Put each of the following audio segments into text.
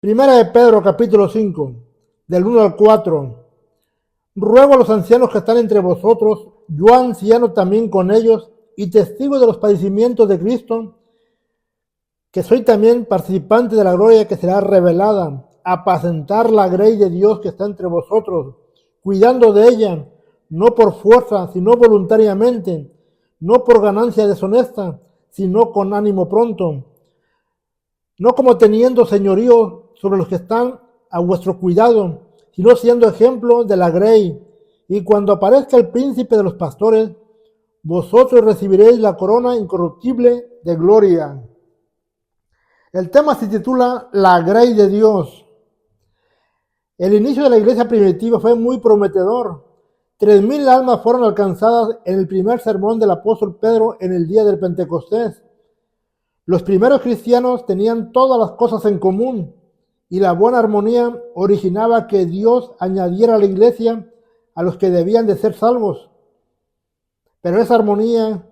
Primera de Pedro, capítulo 5, del 1 al 4. Ruego a los ancianos que están entre vosotros, yo anciano también con ellos, y testigo de los padecimientos de Cristo, que soy también participante de la gloria que será revelada, apacentar la grey de Dios que está entre vosotros, cuidando de ella, no por fuerza, sino voluntariamente, no por ganancia deshonesta, sino con ánimo pronto, no como teniendo señorío sobre los que están a vuestro cuidado, sino siendo ejemplo de la grey. Y cuando aparezca el príncipe de los pastores, vosotros recibiréis la corona incorruptible de gloria. El tema se titula La grey de Dios. El inicio de la iglesia primitiva fue muy prometedor. 3,000 almas fueron alcanzadas en el primer sermón del apóstol Pedro en el día del Pentecostés. Los primeros cristianos tenían todas las cosas en común y la buena armonía originaba que Dios añadiera a la iglesia a los que debían de ser salvos. Pero esa armonía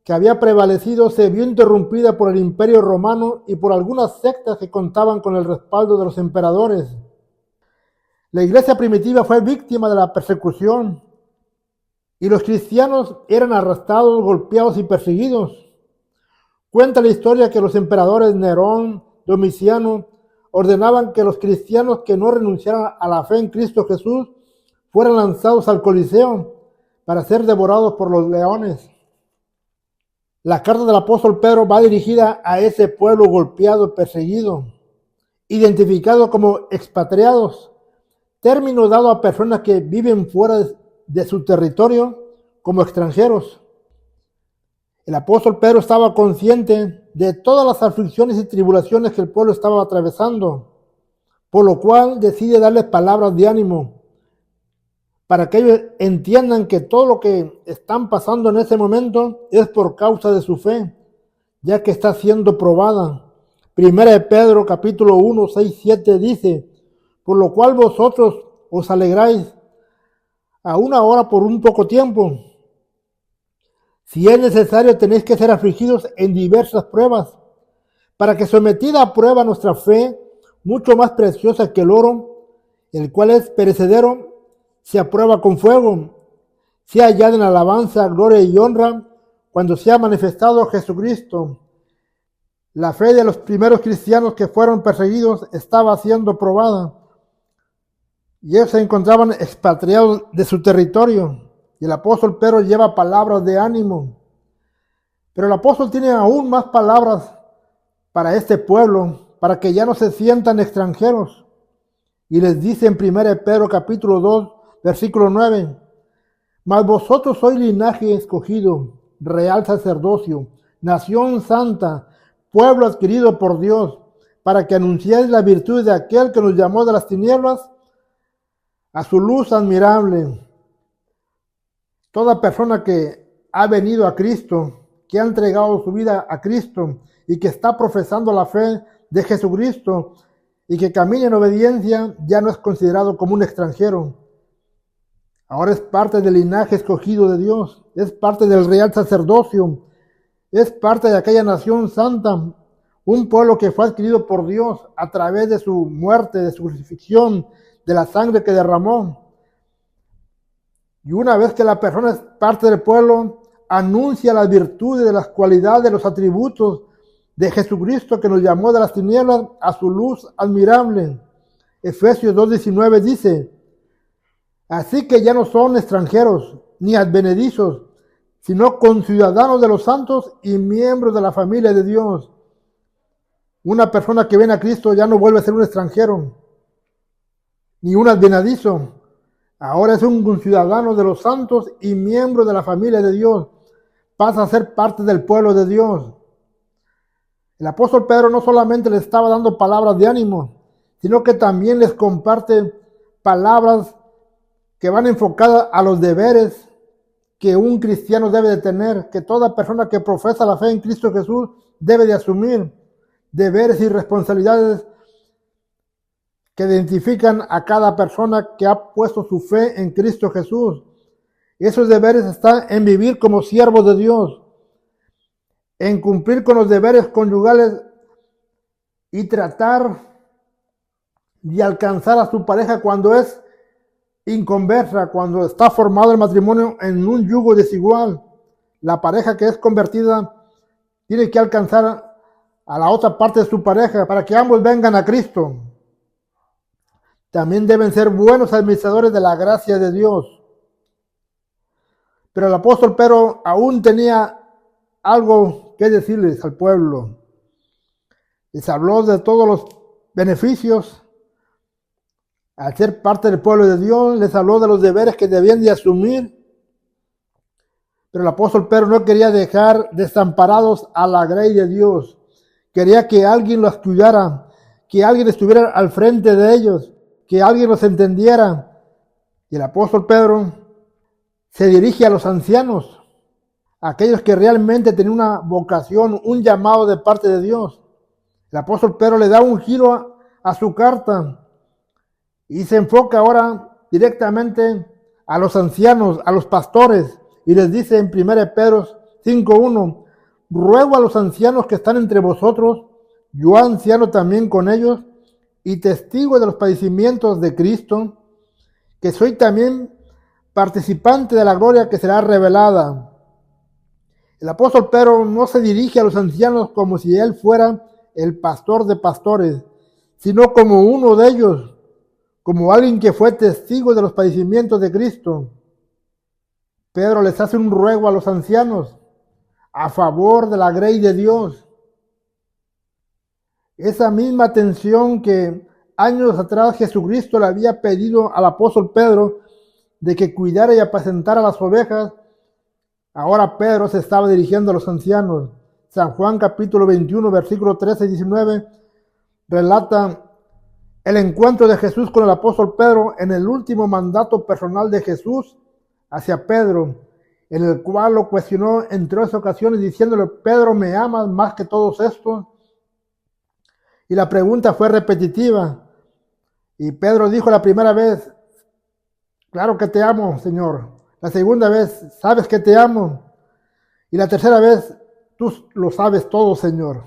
que había prevalecido se vio interrumpida por el Imperio Romano y por algunas sectas que contaban con el respaldo de los emperadores. La iglesia primitiva fue víctima de la persecución y los cristianos eran arrestados, golpeados y perseguidos. Cuenta la historia que los emperadores Nerón, Domiciano, ordenaban que los cristianos que no renunciaran a la fe en Cristo Jesús fueran lanzados al Coliseo para ser devorados por los leones. La carta del apóstol Pedro va dirigida a ese pueblo golpeado, perseguido, identificado como expatriados, término dado a personas que viven fuera de su territorio como extranjeros. El apóstol Pedro estaba consciente de todas las aflicciones y tribulaciones que el pueblo estaba atravesando, por lo cual decide darles palabras de ánimo, para que ellos entiendan que todo lo que están pasando en ese momento es por causa de su fe, ya que está siendo probada. Primera de Pedro, capítulo 1, 6, 7 dice, por lo cual vosotros os alegráis, aún ahora por un poco tiempo. Si es necesario, tenéis que ser afligidos en diversas pruebas, para que sometida a prueba nuestra fe, mucho más preciosa que el oro, el cual es perecedero, se aprueba con fuego, sea hallada en alabanza, gloria y honra, cuando sea manifestado Jesucristo. La fe de los primeros cristianos que fueron perseguidos estaba siendo probada, y ellos se encontraban expatriados de su territorio. Y el apóstol Pedro lleva palabras de ánimo. Pero el apóstol tiene aún más palabras para este pueblo, para que ya no se sientan extranjeros. Y les dice en 1 Pedro capítulo 2, versículo 9, mas vosotros sois linaje escogido, real sacerdocio, nación santa, pueblo adquirido por Dios, para que anunciéis la virtud de aquel que nos llamó de las tinieblas a su luz admirable. Toda persona que ha venido a Cristo, que ha entregado su vida a Cristo y que está profesando la fe de Jesucristo y que camina en obediencia, ya no es considerado como un extranjero. Ahora es parte del linaje escogido de Dios, es parte del real sacerdocio, es parte de aquella nación santa, un pueblo que fue adquirido por Dios a través de su muerte, de su crucifixión, de la sangre que derramó. Y una vez que la persona es parte del pueblo, anuncia las virtudes, las cualidades, los atributos de Jesucristo que nos llamó de las tinieblas a su luz admirable. Efesios 2:19 dice, así que ya no son extranjeros ni advenedizos, sino conciudadanos de los santos y miembros de la familia de Dios. Una persona que viene a Cristo ya no vuelve a ser un extranjero, ni un advenedizo. Ahora es un ciudadano de los santos y miembro de la familia de Dios. Pasa a ser parte del pueblo de Dios. El apóstol Pedro no solamente les estaba dando palabras de ánimo, sino que también les comparte palabras que van enfocadas a los deberes que un cristiano debe de tener, que toda persona que profesa la fe en Cristo Jesús debe de asumir, deberes y responsabilidades que identifican a cada persona que ha puesto su fe en Cristo Jesús. Esos deberes están en vivir como siervos de Dios, en cumplir con los deberes conyugales y tratar y alcanzar a su pareja cuando es inconversa, cuando está formado el matrimonio en un yugo desigual. La pareja que es convertida tiene que alcanzar a la otra parte de su pareja para que ambos vengan a Cristo. También deben ser buenos administradores de la gracia de Dios. Pero el apóstol Pedro aún tenía algo que decirles al pueblo. Les habló de todos los beneficios al ser parte del pueblo de Dios, les habló de los deberes que debían de asumir. Pero el apóstol Pedro no quería dejar desamparados a la grey de Dios. Quería que alguien los cuidara, que alguien estuviera al frente de ellos, que alguien los entendiera. Y el apóstol Pedro se dirige a los ancianos, a aquellos que realmente tenían una vocación, un llamado de parte de Dios. El apóstol Pedro le da un giro a su carta y se enfoca ahora directamente a los ancianos, a los pastores, y les dice en 1 Pedro 5:1, ruego a los ancianos que están entre vosotros, yo anciano también con ellos, y testigo de los padecimientos de Cristo, que soy también participante de la gloria que será revelada. El apóstol Pedro no se dirige a los ancianos como si él fuera el pastor de pastores, sino como uno de ellos, como alguien que fue testigo de los padecimientos de Cristo. Pedro les hace un ruego a los ancianos a favor de la grey de Dios. Esa misma atención que años atrás Jesucristo le había pedido al apóstol Pedro de que cuidara y apacentara las ovejas, ahora Pedro se estaba dirigiendo a los ancianos. San Juan capítulo 21, versículos 13 y 19 relata el encuentro de Jesús con el apóstol Pedro en el último mandato personal de Jesús hacia Pedro, en el cual lo cuestionó en 3 ocasiones diciéndole, Pedro, ¿me amas más que todos estos? Y la pregunta fue repetitiva. Y Pedro dijo la primera vez, claro que te amo, Señor. La segunda vez, sabes que te amo. Y la tercera vez, tú lo sabes todo, Señor.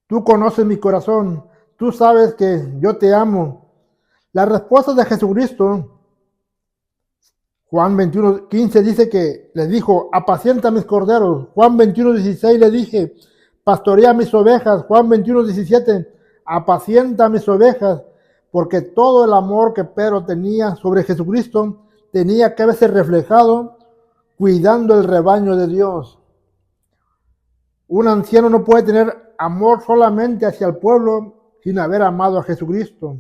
Tú conoces mi corazón. Tú sabes que yo te amo. La respuesta de Jesucristo, Juan 21:15 dice que le dijo, apacienta mis corderos. Juan 21:16 le dije, pastorea mis ovejas. Juan 21:17, apacienta mis ovejas. Porque todo el amor que Pedro tenía sobre Jesucristo tenía que verse reflejado cuidando el rebaño de Dios. Un anciano no puede tener amor solamente hacia el pueblo sin haber amado a Jesucristo.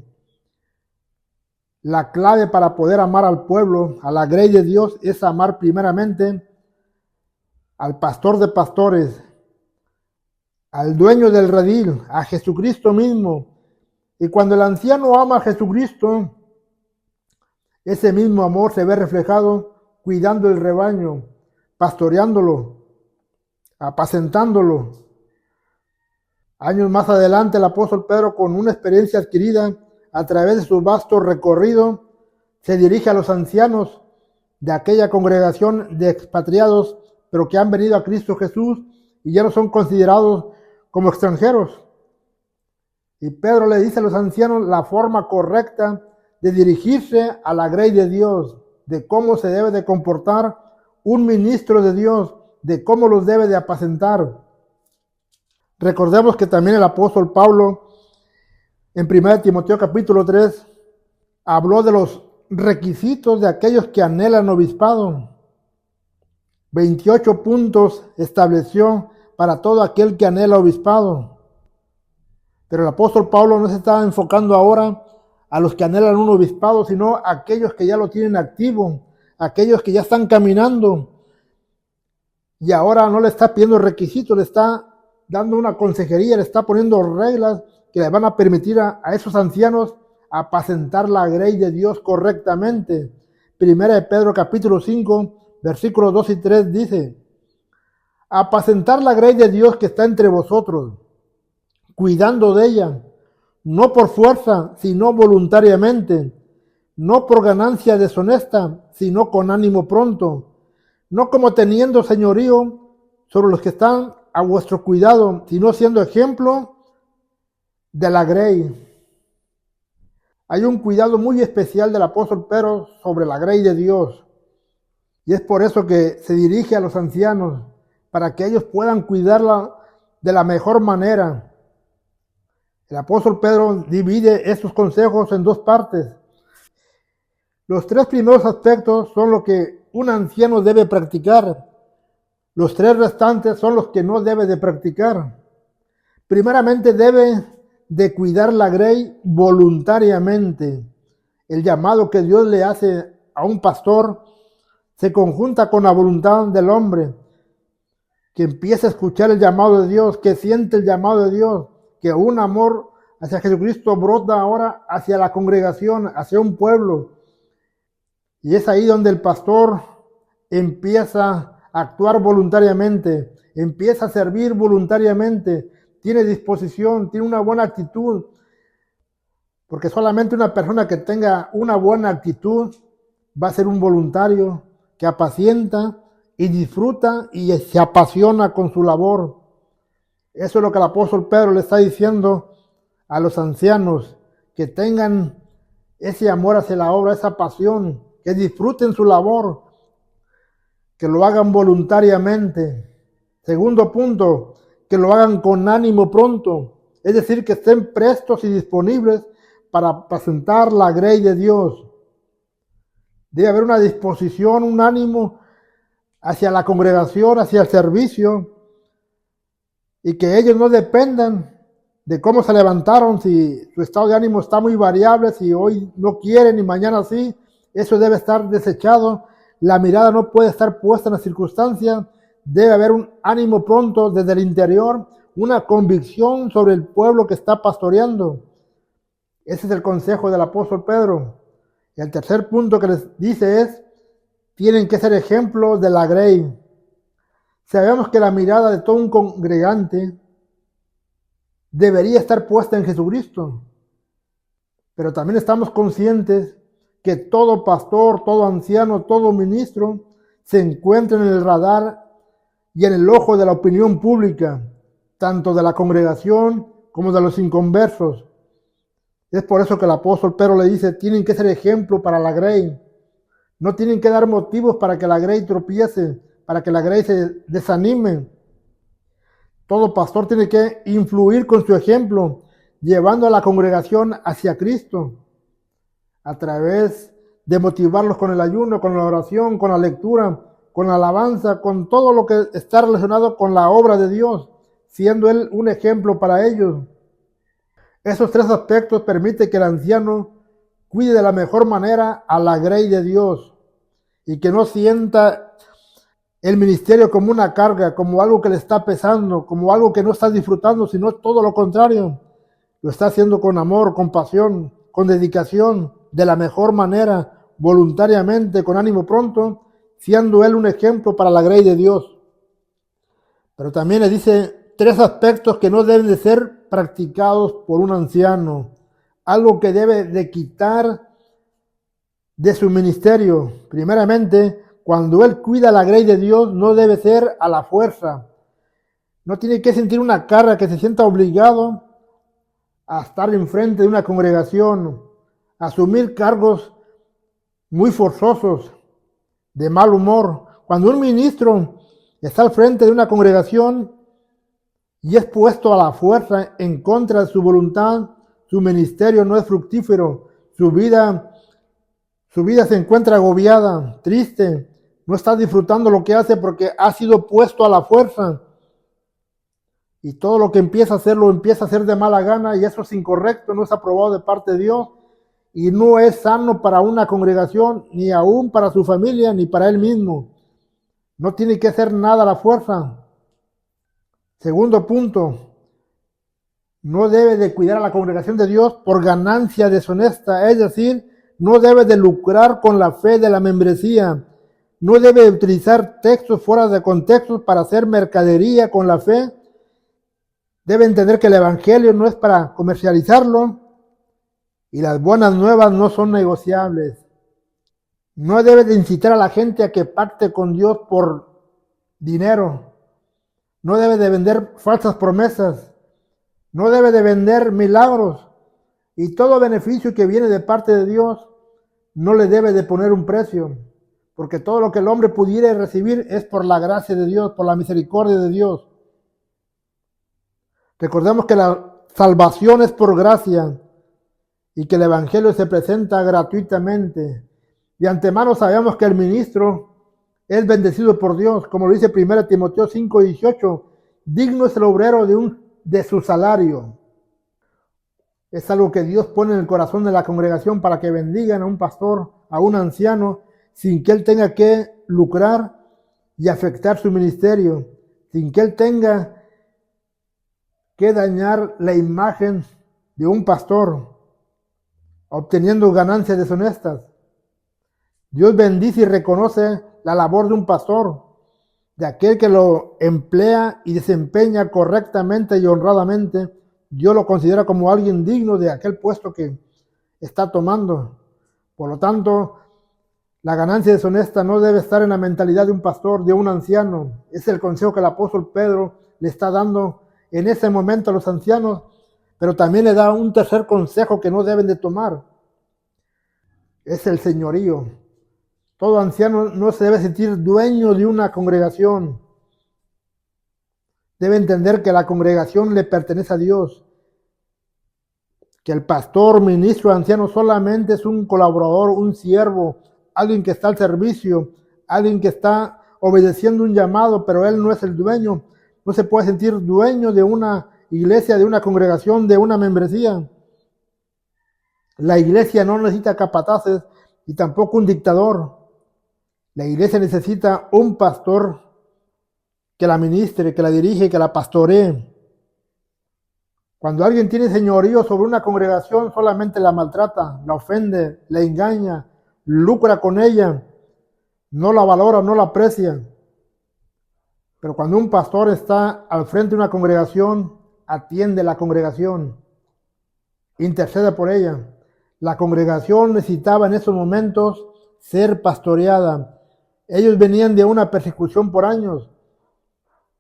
La clave para poder amar al pueblo, a la grey de Dios, es amar primeramente al pastor de pastores, al dueño del redil, a Jesucristo mismo. Y cuando el anciano ama a Jesucristo, ese mismo amor se ve reflejado cuidando el rebaño, pastoreándolo, apacentándolo. Años más adelante, el apóstol Pedro, con una experiencia adquirida a través de su vasto recorrido, se dirige a los ancianos de aquella congregación de expatriados, pero que han venido a Cristo Jesús y ya no son considerados como extranjeros. Y Pedro le dice a los ancianos la forma correcta de dirigirse a la grey de Dios, de cómo se debe de comportar un ministro de Dios, de cómo los debe de apacentar. Recordemos que también el apóstol Pablo, en 1 Timoteo capítulo 3, habló de los requisitos de aquellos que anhelan obispado. 28 puntos estableció para todo aquel que anhela obispado. Pero el apóstol Pablo no se estaba enfocando ahora a los que anhelan un obispado, sino a aquellos que ya lo tienen activo, aquellos que ya están caminando. Y ahora no le está pidiendo requisitos, le está dando una consejería, le está poniendo reglas que le van a permitir a esos ancianos apacentar la grey de Dios correctamente. 1 Pedro capítulo 5, versículos 2 y 3 dice, apacentar la grey de Dios que está entre vosotros, cuidando de ella, no por fuerza, sino voluntariamente, no por ganancia deshonesta, sino con ánimo pronto, no como teniendo señorío sobre los que están a vuestro cuidado, sino siendo ejemplo de la grey. Hay un cuidado muy especial del apóstol Pedro sobre la grey de Dios. Y es por eso que se dirige a los ancianos, para que ellos puedan cuidarla de la mejor manera. El apóstol Pedro divide estos consejos en dos partes. Los tres primeros aspectos son lo que un anciano debe practicar. Los tres restantes son los que no debe de practicar. Primeramente debe de cuidar la grey voluntariamente. El llamado que Dios le hace a un pastor se conjunta con la voluntad del hombre, que empieza a escuchar el llamado de Dios, que siente el llamado de Dios, que un amor hacia Jesucristo brota ahora hacia la congregación, hacia un pueblo. Y es ahí donde el pastor empieza a actuar voluntariamente, empieza a servir voluntariamente, tiene disposición, tiene una buena actitud, porque solamente una persona que tenga una buena actitud va a ser un voluntario que apacienta y disfruta y se apasiona con su labor. Eso es lo que el apóstol Pedro le está diciendo a los ancianos, que tengan ese amor hacia la obra, esa pasión, que disfruten su labor, que lo hagan voluntariamente. Segundo punto, que lo hagan con ánimo pronto, es decir, que estén prestos y disponibles para apacentar la grey de Dios. Debe haber una disposición, un ánimo hacia la congregación, hacia el servicio, y que ellos no dependan de cómo se levantaron, si su estado de ánimo está muy variable, si hoy no quieren y mañana sí. Eso debe estar desechado. La mirada no puede estar puesta en las circunstancias. Debe haber un ánimo pronto desde el interior, una convicción sobre el pueblo que está pastoreando. Ese es el consejo del apóstol Pedro. Y el tercer punto que les dice es, tienen que ser ejemplos de la grey. Sabemos que la mirada de todo un congregante debería estar puesta en Jesucristo, pero también estamos conscientes que todo pastor, todo anciano, todo ministro se encuentra en el radar y en el ojo de la opinión pública, tanto de la congregación como de los inconversos. Es por eso que el apóstol Pedro le dice, tienen que ser ejemplo para la grey. No tienen que dar motivos para que la grey tropiece, para que la grey se desanime. Todo pastor tiene que influir con su ejemplo, llevando a la congregación hacia Cristo, a través de motivarlos con el ayuno, con la oración, con la lectura, con la alabanza, con todo lo que está relacionado con la obra de Dios, siendo Él un ejemplo para ellos. Esos tres aspectos permiten que el anciano cuide de la mejor manera a la grey de Dios y que no sienta el ministerio como una carga, como algo que le está pesando, como algo que no está disfrutando, sino todo lo contrario. Lo está haciendo con amor, con pasión, con dedicación, de la mejor manera, voluntariamente, con ánimo pronto, siendo él un ejemplo para la grey de Dios. Pero también le dice tres aspectos que no deben de ser practicados por un anciano. Algo que debe de quitar de su ministerio. Primeramente, cuando él cuida la grey de Dios, no debe ser a la fuerza. No tiene que sentir una carga, que se sienta obligado a estar enfrente de una congregación, a asumir cargos muy forzosos, de mal humor. Cuando un ministro está al frente de una congregación y es puesto a la fuerza en contra de su voluntad, su ministerio no es fructífero, su vida se encuentra agobiada, triste, no está disfrutando lo que hace porque ha sido puesto a la fuerza. Y todo lo que empieza a hacer, lo empieza a hacer de mala gana, y eso es incorrecto, no es aprobado de parte de Dios, y no es sano para una congregación, ni aún para su familia, ni para él mismo. No tiene que hacer nada a la fuerza. Segundo punto, no debe de cuidar a la congregación de Dios por ganancia deshonesta, es decir, no debe de lucrar con la fe de la membresía, no debe de utilizar textos fuera de contexto para hacer mercadería con la fe. Debe entender que el evangelio no es para comercializarlo y las buenas nuevas no son negociables. No debe de incitar a la gente a que pacte con Dios por dinero. No debe de vender falsas promesas. No debe de vender milagros. Y todo beneficio que viene de parte de Dios no le debe de poner un precio, porque todo lo que el hombre pudiera recibir es por la gracia de Dios, por la misericordia de Dios. Recordemos que la salvación es por gracia y que el Evangelio se presenta gratuitamente. De antemano sabemos que el ministro es bendecido por Dios, como lo dice 1 Timoteo 5:18, digno es el obrero de su salario. Es algo que Dios pone en el corazón de la congregación para que bendigan a un pastor, a un anciano, sin que él tenga que lucrar y afectar su ministerio, sin que él tenga que dañar la imagen de un pastor, obteniendo ganancias deshonestas. Dios bendice y reconoce la labor de un pastor, de aquel que lo emplea y desempeña correctamente y honradamente. Dios lo considera como alguien digno de aquel puesto que está tomando. Por lo tanto, la ganancia deshonesta no debe estar en la mentalidad de un pastor, de un anciano. Es el consejo que el apóstol Pedro le está dando en ese momento a los ancianos, pero también le da un tercer consejo que no deben de tomar. Es el señorío. Todo anciano no se debe sentir dueño de una congregación. Debe entender que la congregación le pertenece a Dios. Que el pastor, ministro, anciano solamente es un colaborador, un siervo, alguien que está al servicio, alguien que está obedeciendo un llamado, pero él no es el dueño. No se puede sentir dueño de una iglesia, de una congregación, de una membresía. La iglesia no necesita capataces y tampoco un dictador. La iglesia necesita un pastor que la ministre, que la dirige, que la pastoree. Cuando alguien tiene señorío sobre una congregación, solamente la maltrata, la ofende, la engaña, lucra con ella, no la valora, no la aprecia. Pero cuando un pastor está al frente de una congregación, atiende la congregación, intercede por ella. La congregación necesitaba en esos momentos ser pastoreada. Ellos venían de una persecución por años.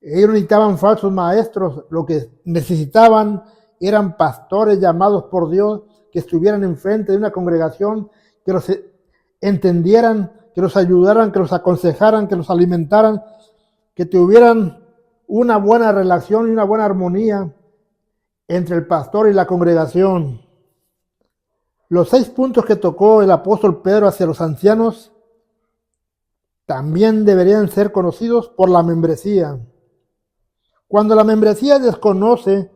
Ellos necesitaban falsos maestros. Lo que necesitaban eran pastores llamados por Dios que estuvieran enfrente de una congregación, que los entendieran, que los ayudaran, que los aconsejaran, que los alimentaran, que tuvieran una buena relación y una buena armonía entre el pastor y la congregación. Los 6 puntos que tocó el apóstol Pedro hacia los ancianos también deberían ser conocidos por la membresía. Cuando la membresía desconoce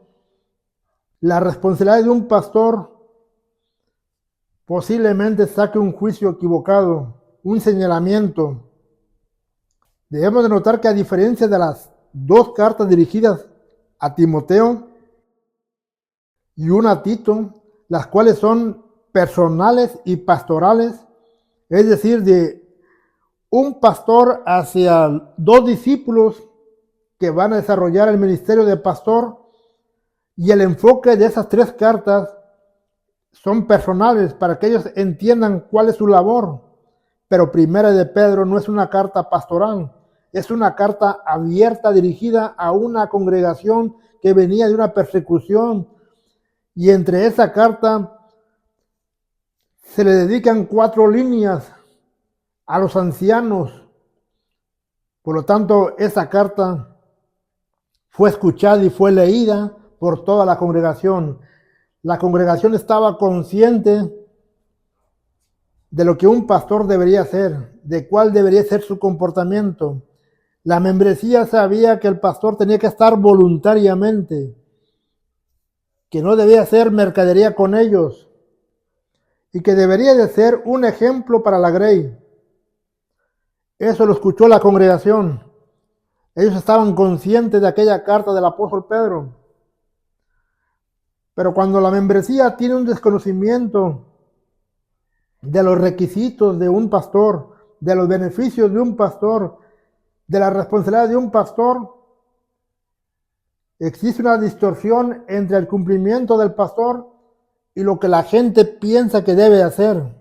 la responsabilidad de un pastor, posiblemente saque un juicio equivocado, un señalamiento. Debemos de notar que a diferencia de las 2 cartas dirigidas a Timoteo y una a Tito, las cuales son personales y pastorales, es decir, de un pastor hacia 2 discípulos que van a desarrollar el ministerio de pastor, y el enfoque de esas 3 cartas son personales para que ellos entiendan cuál es su labor. Pero Primera de Pedro no es una carta pastoral, es una carta abierta dirigida a una congregación que venía de una persecución, y entre esa carta se le dedican 4 líneas a los ancianos. Por lo tanto, esa carta fue escuchada y fue leída por toda la congregación. La congregación estaba consciente de lo que un pastor debería hacer, de cuál debería ser su comportamiento. La membresía sabía que el pastor tenía que estar voluntariamente, que no debía hacer mercadería con ellos y que debería de ser un ejemplo para la grey. Eso lo escuchó la congregación. Ellos estaban conscientes de aquella carta del apóstol Pedro. Pero cuando la membresía tiene un desconocimiento de los requisitos de un pastor, de los beneficios de un pastor, de la responsabilidad de un pastor, existe una distorsión entre el cumplimiento del pastor y lo que la gente piensa que debe hacer.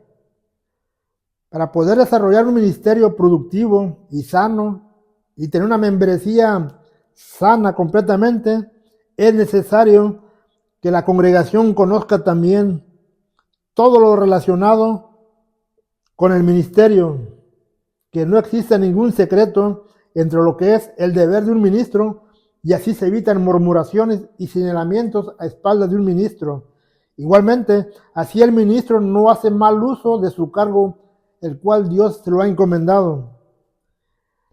Para poder desarrollar un ministerio productivo y sano y tener una membresía sana completamente, es necesario que la congregación conozca también todo lo relacionado con el ministerio, que no existe ningún secreto entre lo que es el deber de un ministro, y así se evitan murmuraciones y señalamientos a espaldas de un ministro. Igualmente, así el ministro no hace mal uso de su cargo, el cual Dios se lo ha encomendado.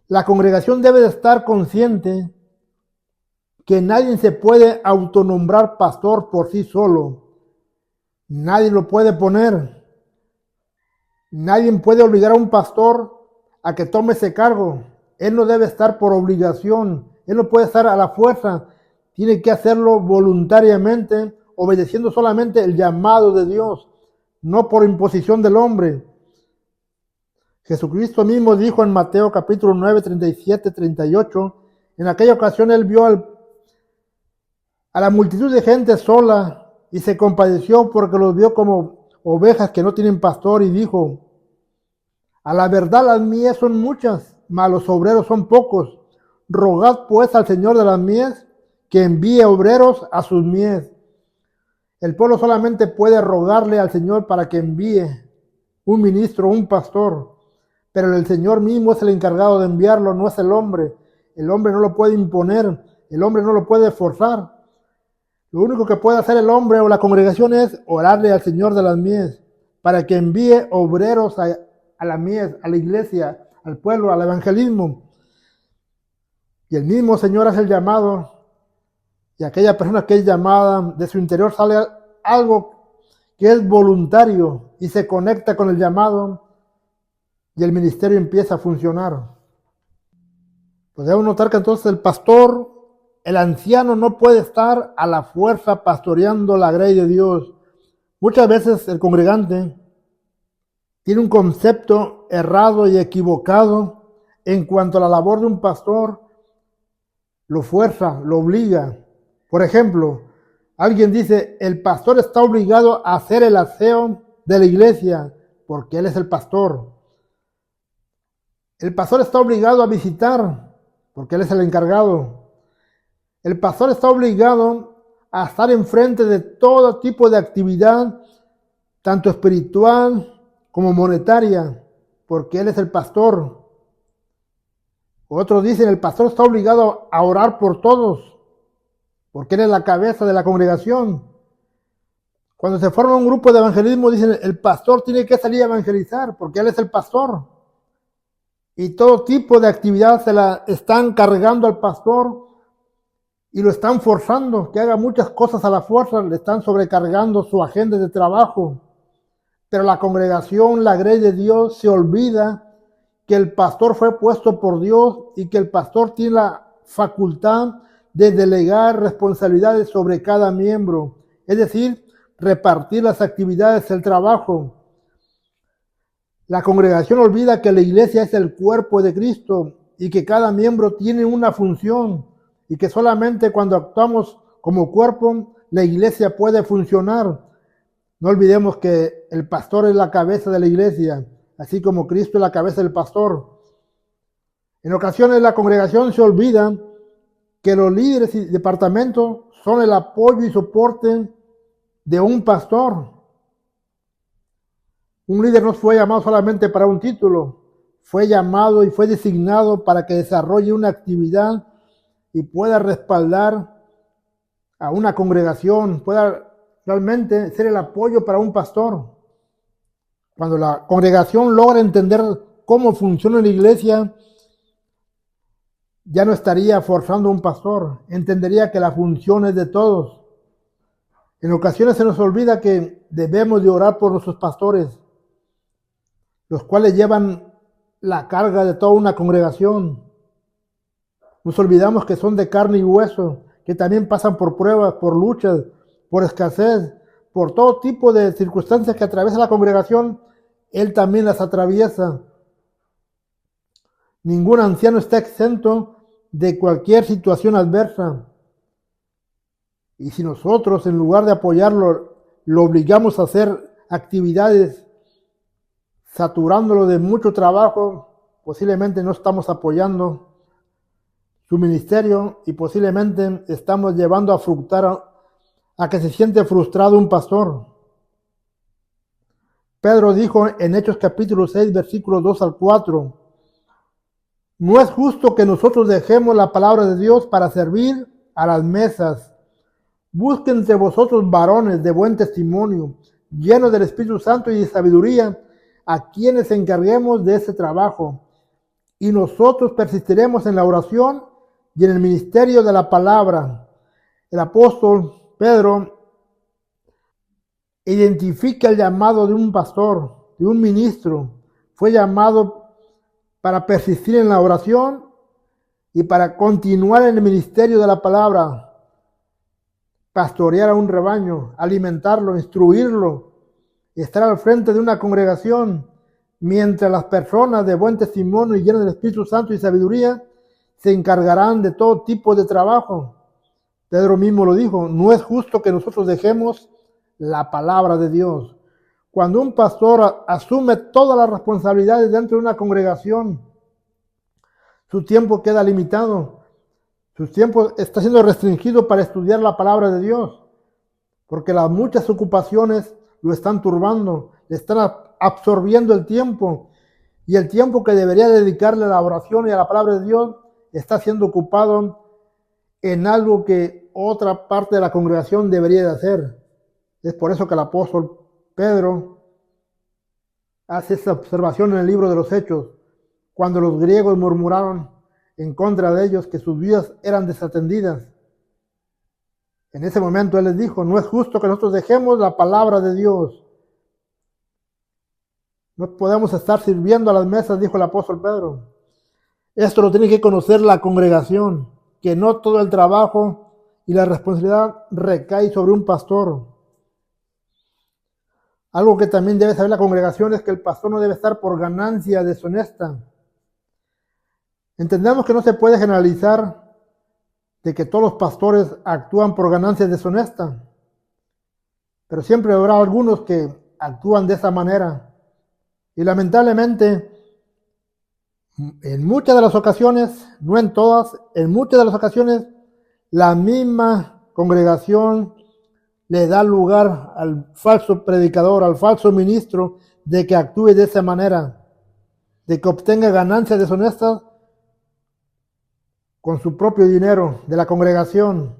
La congregación debe de estar consciente que nadie se puede autonombrar pastor por sí solo. Nadie lo puede poner. Nadie puede obligar a un pastor a que tome ese cargo. Él no debe estar por obligación. Él no puede estar a la fuerza. Tiene que hacerlo voluntariamente, obedeciendo solamente el llamado de Dios, no por imposición del hombre. Jesucristo mismo dijo en Mateo capítulo 9, 37, 38, en aquella ocasión él vio a la multitud de gente sola y se compadeció porque los vio como ovejas que no tienen pastor, y dijo: a la verdad las mies son muchas, mas los obreros son pocos. Rogad pues al Señor de las mies que envíe obreros a sus mies. El pueblo solamente puede rogarle al Señor para que envíe un ministro, un pastor, pero el Señor mismo es el encargado de enviarlo, no es el hombre. El hombre no lo puede imponer, el hombre no lo puede forzar. Lo único que puede hacer el hombre o la congregación es orarle al Señor de las mies para que envíe obreros a la mies, a la iglesia, al pueblo, al evangelismo. Y el mismo Señor hace el llamado, y aquella persona que es llamada, de su interior sale algo que es voluntario y se conecta con el llamado, y el ministerio empieza a funcionar. Podemos notar que entonces el pastor, el anciano, no puede estar a la fuerza pastoreando la grey de Dios. Muchas veces el congregante tiene un concepto errado y equivocado en cuanto a la labor de un pastor. Lo fuerza, lo obliga. Por ejemplo, alguien dice: el pastor está obligado a hacer el aseo de la iglesia porque él es el pastor. El pastor está obligado a visitar porque él es el encargado. El pastor está obligado a estar enfrente de todo tipo de actividad, tanto espiritual como monetaria, porque él es el pastor. Otros dicen: el pastor está obligado a orar por todos, porque él es la cabeza de la congregación. Cuando se forma un grupo de evangelismo, dicen: el pastor tiene que salir a evangelizar, porque él es el pastor. Y todo tipo de actividad se la están cargando al pastor y lo están forzando, que haga muchas cosas a la fuerza, le están sobrecargando su agenda de trabajo. Pero la congregación, la grey de Dios, se olvida que el pastor fue puesto por Dios y que el pastor tiene la facultad de delegar responsabilidades sobre cada miembro, es decir, repartir las actividades del trabajo. La congregación olvida que la iglesia es el cuerpo de Cristo y que cada miembro tiene una función, y que solamente cuando actuamos como cuerpo la iglesia puede funcionar. No olvidemos que el pastor es la cabeza de la iglesia, así como Cristo es la cabeza del pastor. En ocasiones la congregación se olvida que los líderes y departamentos son el apoyo y soporte de un pastor. Un líder no fue llamado solamente para un título, fue llamado y fue designado para que desarrolle una actividad y pueda respaldar a una congregación, pueda realmente ser el apoyo para un pastor. Cuando la congregación logra entender cómo funciona la iglesia, ya no estaría forzando a un pastor, entendería que la función es de todos. En ocasiones se nos olvida que debemos de orar por nuestros pastores, los cuales llevan la carga de toda una congregación. Nos olvidamos que son de carne y hueso, que también pasan por pruebas, por luchas, por escasez, por todo tipo de circunstancias que atraviesa la congregación. Él también las atraviesa. Ningún anciano está exento de cualquier situación adversa. Y si nosotros, en lugar de apoyarlo, lo obligamos a hacer actividades saturándolo de mucho trabajo, posiblemente no estamos apoyando su ministerio y posiblemente estamos llevando a fructar a que se siente frustrado un pastor. Pedro dijo en Hechos capítulo 6, versículos 2 al 4, no es justo que nosotros dejemos la palabra de Dios para servir a las mesas. Busquen entre vosotros varones de buen testimonio, llenos del Espíritu Santo y de sabiduría, a quienes encarguemos de ese trabajo. Y nosotros persistiremos en la oración y en el ministerio de la palabra. El apóstol Pedro identifica el llamado de un pastor, de un ministro. Fue llamado para persistir en la oración y para continuar en el ministerio de la palabra, pastorear a un rebaño, alimentarlo, instruirlo, estar al frente de una congregación, mientras las personas de buen testimonio y llenas del Espíritu Santo y sabiduría se encargarán de todo tipo de trabajo. Pedro mismo lo dijo, no es justo que nosotros dejemos la palabra de Dios. Cuando un pastor asume todas las responsabilidades dentro de una congregación, su tiempo queda limitado, su tiempo está siendo restringido para estudiar la palabra de Dios, porque las muchas ocupaciones lo están turbando, le están absorbiendo el tiempo, y el tiempo que debería dedicarle a la oración y a la palabra de Dios está siendo ocupado en algo que otra parte de la congregación debería de hacer. Es por eso que el apóstol Pedro hace esa observación en el libro de los Hechos, cuando los griegos murmuraron en contra de ellos que sus vidas eran desatendidas. En ese momento él les dijo, no es justo que nosotros dejemos la palabra de Dios. No podemos estar sirviendo a las mesas, dijo el apóstol Pedro. Esto lo tiene que conocer la congregación, que no todo el trabajo y la responsabilidad recae sobre un pastor. Algo que también debe saber la congregación es que el pastor no debe estar por ganancia deshonesta. Entendemos que no se puede generalizar de que todos los pastores actúan por ganancia deshonesta, pero siempre habrá algunos que actúan de esa manera. Y lamentablemente, en muchas de las ocasiones, no en todas, en muchas de las ocasiones, la misma congregación le da lugar al falso predicador, al falso ministro, de que actúe de esa manera, de que obtenga ganancias deshonestas con su propio dinero de la congregación.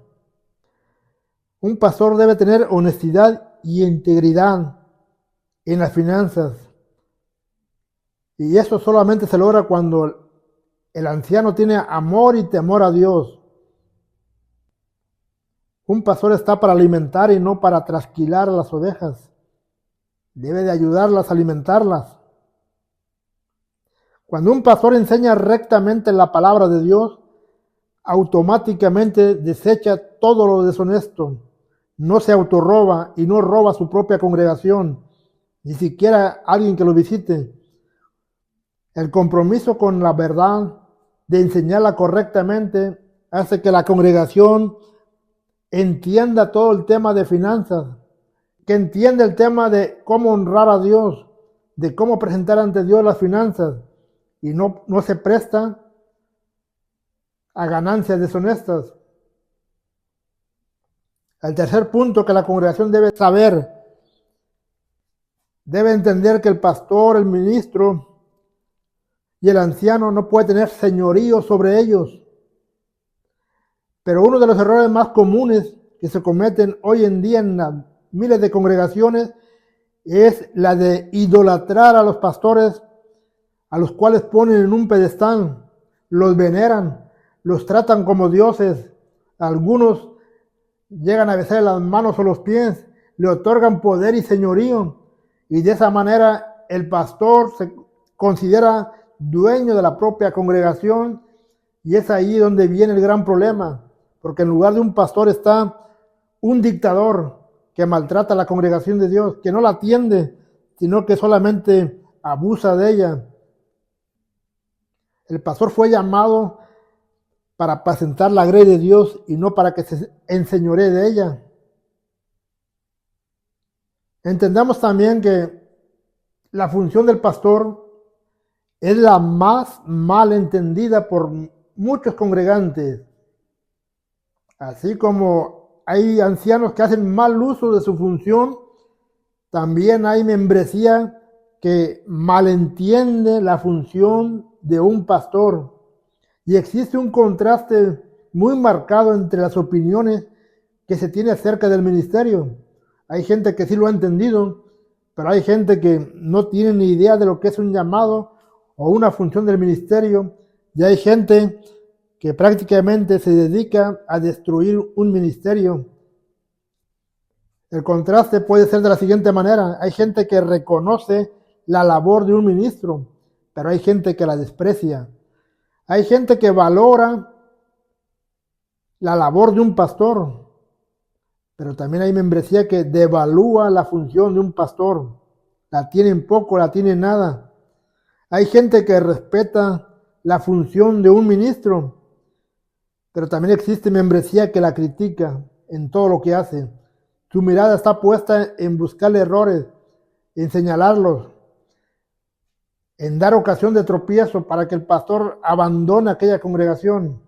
Un pastor debe tener honestidad y integridad en las finanzas. Y eso solamente se logra cuando el anciano tiene amor y temor a Dios. Un pastor está para alimentar y no para trasquilar a las ovejas. Debe de ayudarlas a alimentarlas. Cuando un pastor enseña rectamente la palabra de Dios, automáticamente desecha todo lo deshonesto. No se autorroba y no roba a su propia congregación, ni siquiera a alguien que lo visite. El compromiso con la verdad de enseñarla correctamente hace que la congregación entienda todo el tema de finanzas, que entienda el tema de cómo honrar a Dios, de cómo presentar ante Dios las finanzas, y no se presta a ganancias deshonestas. El tercer punto que la congregación debe saber, debe entender que el pastor, el ministro y el anciano no puede tener señorío sobre ellos. Pero uno de los errores más comunes que se cometen hoy en día en las miles de congregaciones es la de idolatrar a los pastores, a los cuales ponen en un pedestal, los veneran, los tratan como dioses. Algunos llegan a besar las manos o los pies, le otorgan poder y señorío, y de esa manera el pastor se considera dueño de la propia congregación, y es ahí donde viene el gran problema, porque en lugar de un pastor está un dictador que maltrata a la congregación de Dios, que no la atiende, sino que solamente abusa de ella. El pastor fue llamado para apacentar la grey de Dios y no para que se enseñoree de ella. Entendamos también que la función del pastor es la más mal entendida por muchos congregantes. Así como hay ancianos que hacen mal uso de su función, También hay membresía que malentiende la función de un pastor y existe un contraste muy marcado entre las opiniones que se tiene acerca del ministerio. Hay gente que sí lo ha entendido, pero hay gente que no tiene ni idea de lo que es un llamado o una función del ministerio, y hay gente que prácticamente se dedica a destruir un ministerio. El contraste puede ser de la siguiente manera: hay gente que reconoce la labor de un ministro, pero hay gente que la desprecia. Hay gente que valora la labor de un pastor, pero también hay membresía que devalúa la función de un pastor. La tienen poco, la tienen nada. Hay gente que respeta la función de un ministro, pero también existe membresía que la critica en todo lo que hace. Su mirada está puesta en buscarle errores, en señalarlos, en dar ocasión de tropiezo para que el pastor abandone aquella congregación.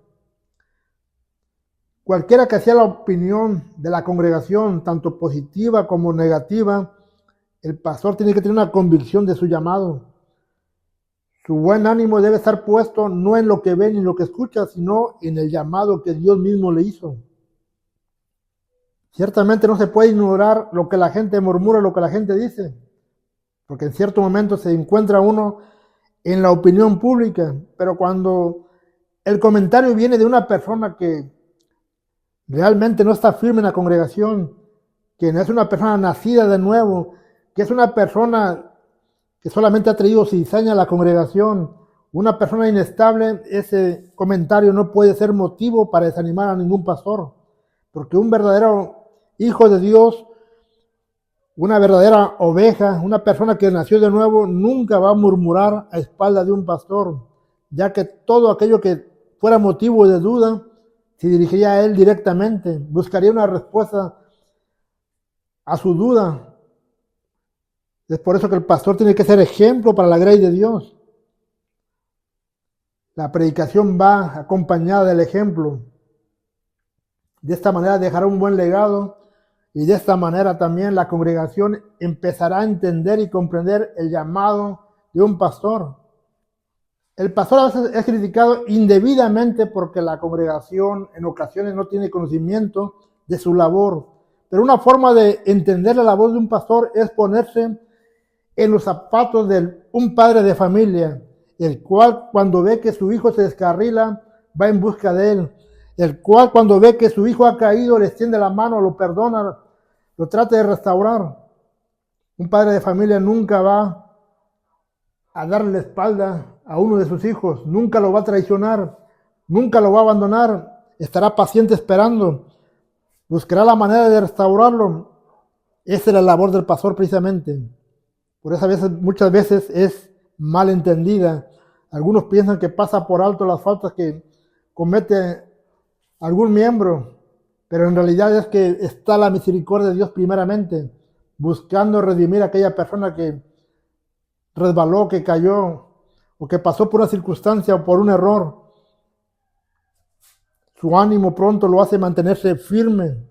Cualquiera que sea la opinión de la congregación, tanto positiva como negativa, el pastor tiene que tener una convicción de su llamado. Su buen ánimo debe estar puesto no en lo que ve ni lo que escucha, sino en el llamado que Dios mismo le hizo. Ciertamente no se puede ignorar lo que la gente murmura, lo que la gente dice, porque en cierto momento se encuentra uno en la opinión pública, pero cuando el comentario viene de una persona que realmente no está firme en la congregación, que no es una persona nacida de nuevo, que es una persona que solamente ha traído cizaña a la congregación, una persona inestable, ese comentario no puede ser motivo para desanimar a ningún pastor, porque un verdadero hijo de Dios, una verdadera oveja, una persona que nació de nuevo, nunca va a murmurar a espaldas de un pastor, ya que todo aquello que fuera motivo de duda se dirigiría a él directamente, buscaría una respuesta a su duda. Es por eso que el pastor tiene que ser ejemplo para la gracia de Dios. La predicación va acompañada del ejemplo. De esta manera dejará un buen legado y de esta manera también la congregación empezará a entender y comprender el llamado de un pastor. El pastor a veces es criticado indebidamente porque la congregación en ocasiones no tiene conocimiento de su labor. Pero una forma de entender la labor de un pastor es ponerse en los zapatos de un padre de familia, el cual cuando ve que su hijo se descarrila, va en busca de él, el cual cuando ve que su hijo ha caído, le extiende la mano, lo perdona, lo trata de restaurar. Un padre de familia nunca va a darle la espalda a uno de sus hijos, nunca lo va a traicionar, nunca lo va a abandonar, estará paciente esperando, buscará la manera de restaurarlo. Esa es la labor del pastor precisamente. Por eso muchas veces es mal entendida. Algunos piensan que pasa por alto las faltas que comete algún miembro, pero en realidad es que está la misericordia de Dios primeramente, buscando redimir a aquella persona que resbaló, que cayó, o que pasó por una circunstancia o por un error. Su ánimo pronto lo hace mantenerse firme.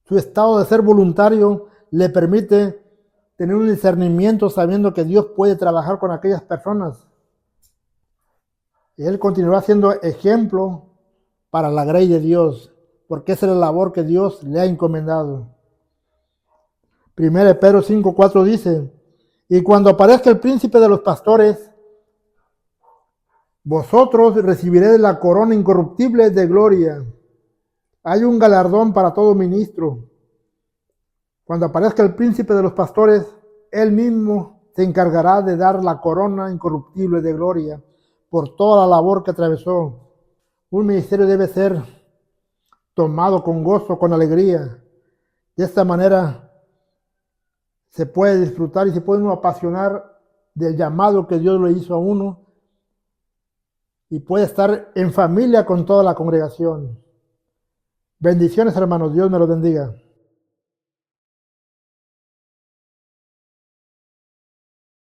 Su estado de ser voluntario le permite tener un discernimiento sabiendo que Dios puede trabajar con aquellas personas. Y él continuará siendo ejemplo para la gracia de Dios, porque esa es la labor que Dios le ha encomendado. 1 Pedro 5:4 dice: y cuando aparezca el príncipe de los pastores, vosotros recibiréis la corona incorruptible de gloria. Hay un galardón para todo ministro. Cuando aparezca el príncipe de los pastores, él mismo se encargará de dar la corona incorruptible de gloria por toda la labor que atravesó. Un ministerio debe ser tomado con gozo, con alegría. De esta manera se puede disfrutar y se puede uno apasionar del llamado que Dios le hizo a uno y puede estar en familia con toda la congregación. Bendiciones, hermanos. Dios me los bendiga.